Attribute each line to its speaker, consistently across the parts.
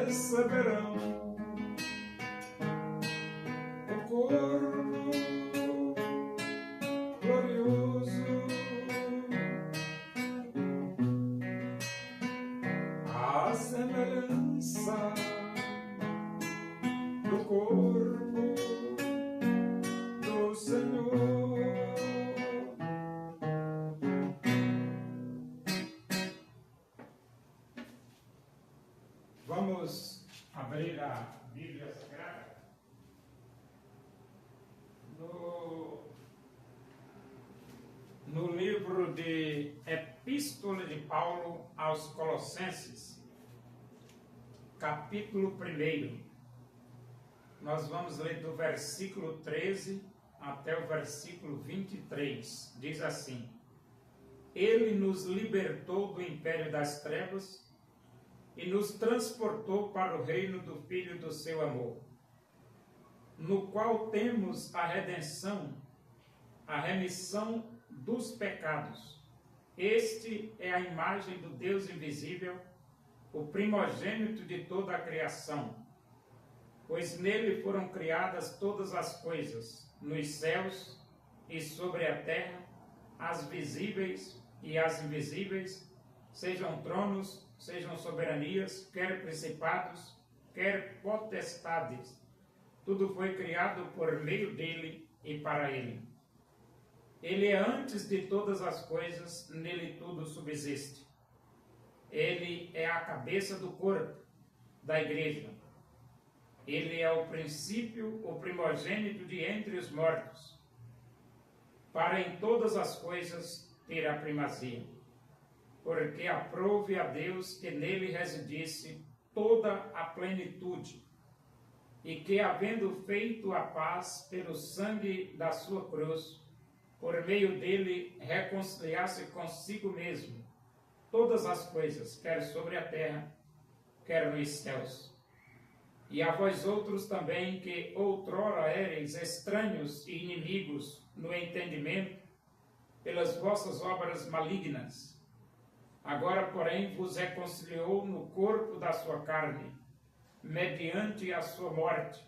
Speaker 1: Receberão o corpo glorioso, a semelhança do corpo do Senhor. Vamos abrir a Bíblia Sagrada no livro de Epístola de Paulo aos Colossenses, capítulo 1. Nós vamos ler do versículo 13 até o versículo 23. Diz assim: Ele nos libertou do império das trevas e nos transportou para o reino do Filho do seu amor, no qual temos a redenção, a remissão dos pecados. Este é a imagem do Deus invisível, o primogênito de toda a criação, pois nele foram criadas todas as coisas, nos céus e sobre a terra, as visíveis e as invisíveis, sejam tronos, sejam soberanias, quer principados, quer potestades. Tudo foi criado por meio dele e para ele. Ele é antes de todas as coisas, nele tudo subsiste. Ele é a cabeça do corpo, da igreja. Ele é o princípio, o primogênito de entre os mortos, para em todas as coisas ter a primazia. Porque aprouve a Deus que nele residisse toda a plenitude, e que, havendo feito a paz pelo sangue da sua cruz, por meio dele reconciliasse consigo mesmo todas as coisas, quer sobre a terra, quer nos céus. E a vós outros também, que outrora éreis estranhos e inimigos no entendimento, pelas vossas obras malignas, agora, porém, vos reconciliou no corpo da sua carne, mediante a sua morte,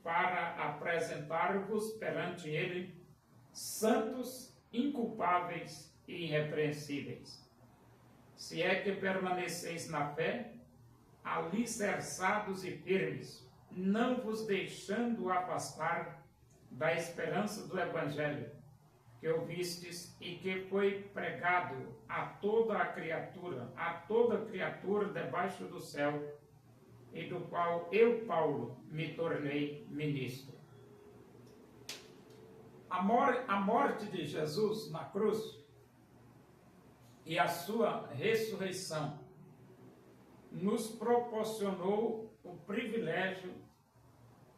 Speaker 1: para apresentar-vos perante ele santos, inculpáveis e irrepreensíveis. Se é que permaneceis na fé, alicerçados e firmes, não vos deixando afastar da esperança do Evangelho, que ouvistes e que foi pregado a toda criatura debaixo do céu, e do qual eu, Paulo, me tornei ministro. A morte de Jesus na cruz e a sua ressurreição nos proporcionou o privilégio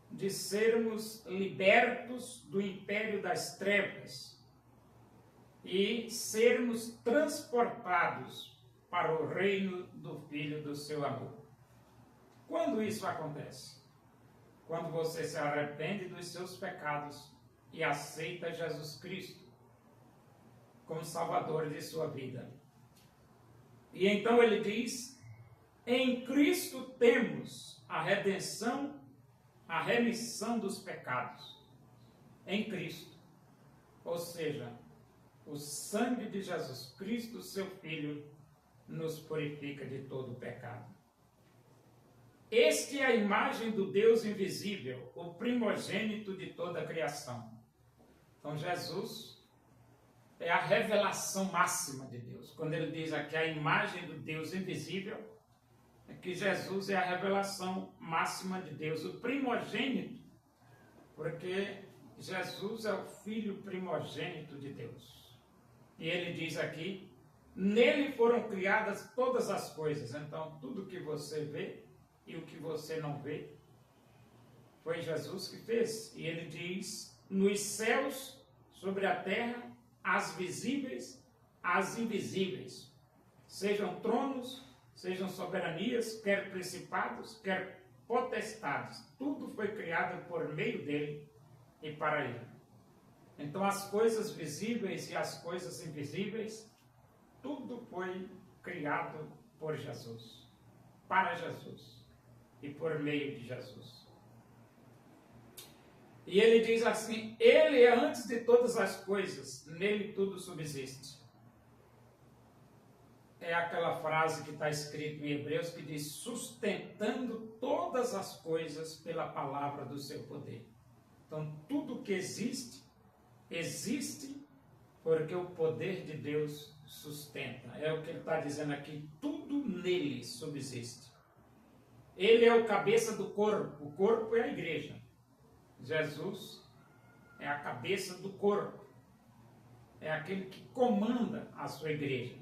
Speaker 1: de sermos libertos do império das trevas e sermos transportados para o reino do Filho do seu amor. Quando isso acontece? Quando você se arrepende dos seus pecados e aceita Jesus Cristo como Salvador de sua vida. E então ele diz: em Cristo temos a redenção, a remissão dos pecados. Em Cristo. Ou seja, o sangue de Jesus Cristo, seu Filho, nos purifica de todo o pecado. Este é a imagem do Deus invisível, o primogênito de toda a criação. Então Jesus é a revelação máxima de Deus. Quando ele diz aqui a imagem do Deus invisível, é que Jesus é a revelação máxima de Deus, o primogênito, porque Jesus é o Filho primogênito de Deus. E ele diz aqui, nele foram criadas todas as coisas. Então, tudo que você vê e o que você não vê, foi Jesus que fez. E ele diz, nos céus, sobre a terra, as visíveis, as invisíveis, sejam tronos, sejam soberanias, quer principados, quer potestades, tudo foi criado por meio dele e para ele. Então as coisas visíveis e as coisas invisíveis, tudo foi criado por Jesus, para Jesus e por meio de Jesus. E ele diz assim, ele é antes de todas as coisas, nele tudo subsiste. É aquela frase que está escrita em Hebreus que diz, sustentando todas as coisas pela palavra do seu poder. Então, tudo que existe, existe porque o poder de Deus sustenta. É o que ele está dizendo aqui, tudo nele subsiste. Ele é o cabeça do corpo, o corpo é a igreja. Jesus é a cabeça do corpo, é aquele que comanda a sua igreja.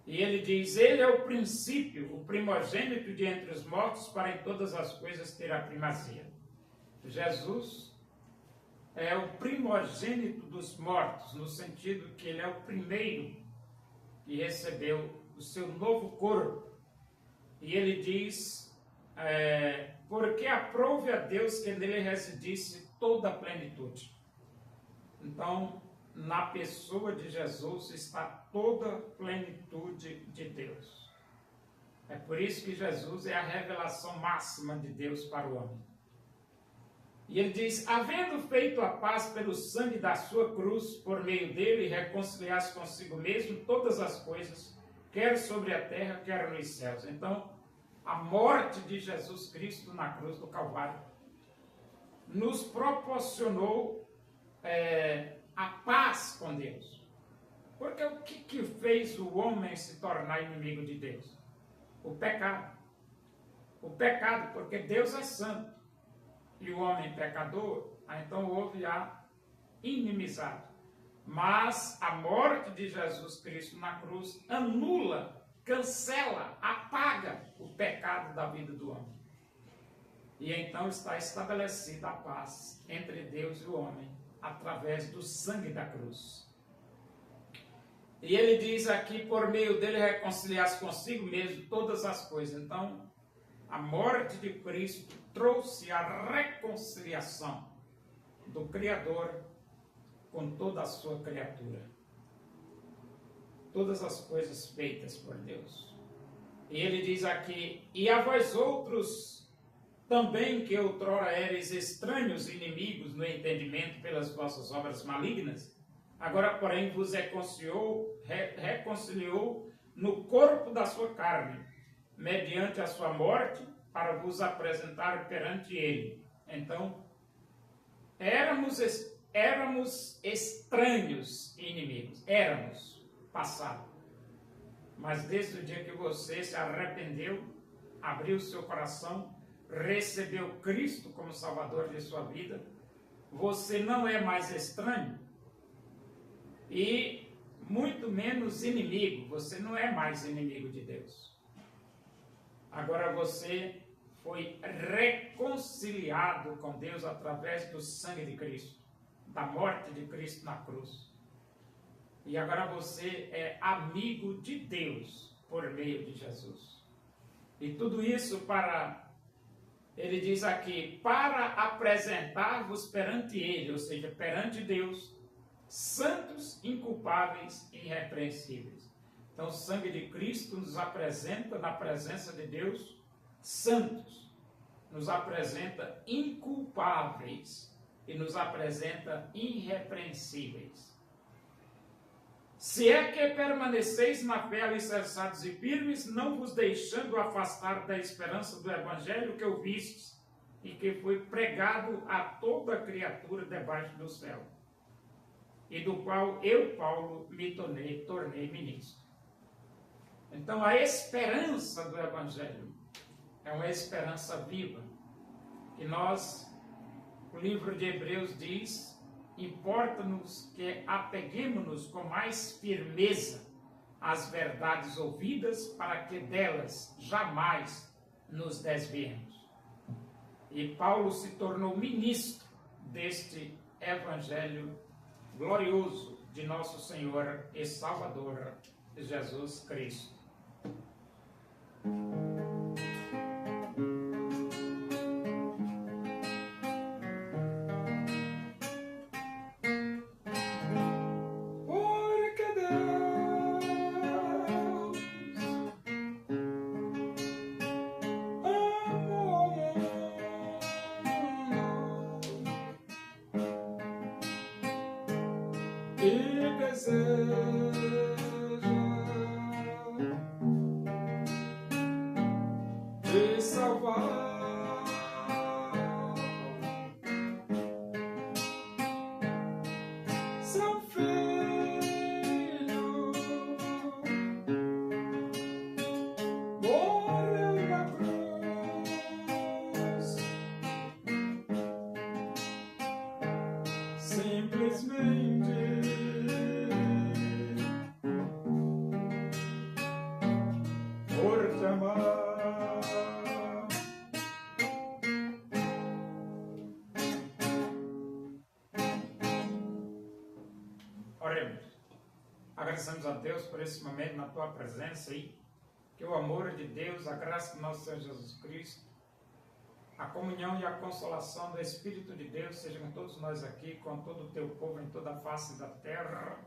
Speaker 1: E ele diz, ele é o princípio, o primogênito de entre os mortos, para em todas as coisas ter a primazia. Jesus é o primogênito dos mortos, no sentido que ele é o primeiro que recebeu o seu novo corpo. E ele diz, porque aprove a Deus que nele residisse toda a plenitude. Então, na pessoa de Jesus está toda a plenitude de Deus. É por isso que Jesus é a revelação máxima de Deus para o homem. E ele diz, havendo feito a paz pelo sangue da sua cruz, por meio dele, reconciliar-se consigo mesmo todas as coisas, quer sobre a terra, quer nos céus. Então, a morte de Jesus Cristo na cruz do Calvário nos proporcionou a paz com Deus. Porque o que fez o homem se tornar inimigo de Deus? O pecado. O pecado, porque Deus é santo e o homem pecador, então houve a inimizade. Mas a morte de Jesus Cristo na cruz anula, cancela, apaga o pecado da vida do homem. E então está estabelecida a paz entre Deus e o homem, através do sangue da cruz. E ele diz aqui, por meio dele reconciliar-se consigo mesmo todas as coisas. Então, a morte de Cristo trouxe a reconciliação do Criador com toda a sua criatura. Todas as coisas feitas por Deus. E ele diz aqui, e a vós outros também que outrora eres estranhos e inimigos no entendimento pelas vossas obras malignas, agora porém vos reconciliou no corpo da sua carne, mediante a sua morte, para vos apresentar perante ele. Então, éramos estranhos e inimigos, éramos, passado. Mas desde o dia que você se arrependeu, abriu seu coração, recebeu Cristo como Salvador de sua vida, você não é mais estranho e muito menos inimigo. Você não é mais inimigo de Deus. Agora você foi reconciliado com Deus através do sangue de Cristo, da morte de Cristo na cruz. E agora você é amigo de Deus por meio de Jesus. E tudo isso ele diz aqui, para apresentar-vos perante ele, ou seja, perante Deus, santos, inculpáveis e irrepreensíveis. Então o sangue de Cristo nos apresenta na presença de Deus santos, nos apresenta inculpáveis e nos apresenta irrepreensíveis. Se é que permaneceis na fé alicerçados e firmes, não vos deixando afastar da esperança do evangelho que ouvistes e que foi pregado a toda criatura debaixo do céu. e do qual eu, Paulo, me tornei ministro. Então, a esperança do Evangelho é uma esperança viva, que nós, o livro de Hebreus diz, importa-nos que apeguemos-nos com mais firmeza às verdades ouvidas, para que delas jamais nos desviemos. E Paulo se tornou ministro deste Evangelho glorioso de nosso Senhor e Salvador Jesus Cristo. Porque Deus amou o mundo e deseja de salvar seu filho, morreu na cruz, simplesmente por te amar. Oremos. Agradecemos a Deus por esse momento na tua presença aí. Que o amor de Deus, a graça do nosso Senhor Jesus Cristo, a comunhão e a consolação do Espírito de Deus seja com todos nós aqui, com todo o teu povo em toda a face da terra,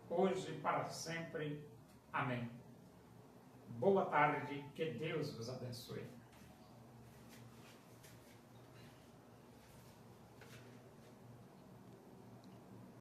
Speaker 1: hoje e para sempre. Amém. Boa tarde, que Deus vos abençoe.